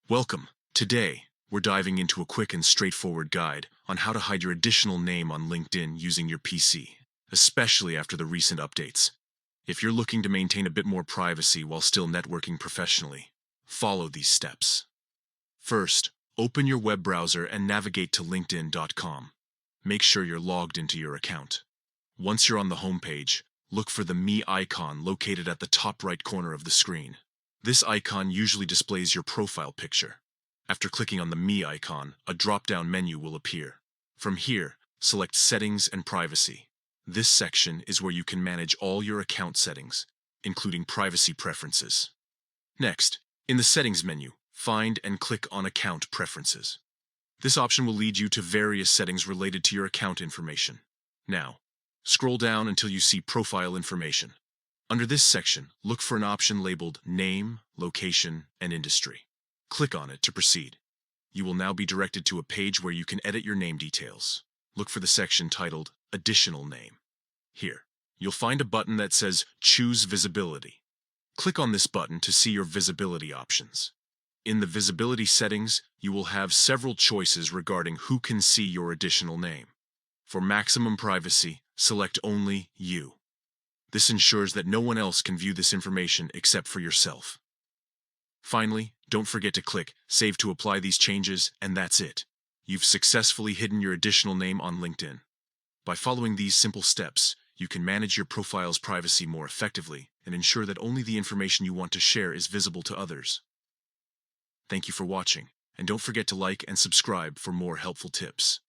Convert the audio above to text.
Welcome. Today, we're diving into a quick and straightforward guide on how to hide your additional name on LinkedIn using your PC, especially after the recent updates. If you're looking to maintain a bit more privacy while still networking professionally, follow these steps. First, open your web browser and navigate to linkedin.com. Make sure you're logged into your account. Once you're on the homepage, look for the Me icon located at the top right corner of the screen. This icon usually displays your profile picture. After clicking on the Me icon, a drop-down menu will appear. From here, select Settings and Privacy. This section is where you can manage all your account settings, including privacy preferences. Next, in the Settings menu, find and click on Account Preferences. This option will lead you to various settings related to your account information. Now, scroll down until you see Profile Information. Under this section, look for an option labeled Name, Location, and Industry. Click on it to proceed. You will now be directed to a page where you can edit your name details. Look for the section titled Additional Name. Here, you'll find a button that says Choose Visibility. Click on this button to see your visibility options. In the visibility settings, you will have several choices regarding who can see your additional name. For maximum privacy, select only You. This ensures that no one else can view this information except for yourself. Finally, don't forget to click Save to apply these changes, and that's it. You've successfully hidden your additional name on LinkedIn. By following these simple steps, you can manage your profile's privacy more effectively and ensure that only the information you want to share is visible to others. Thank you for watching, and don't forget to like and subscribe for more helpful tips.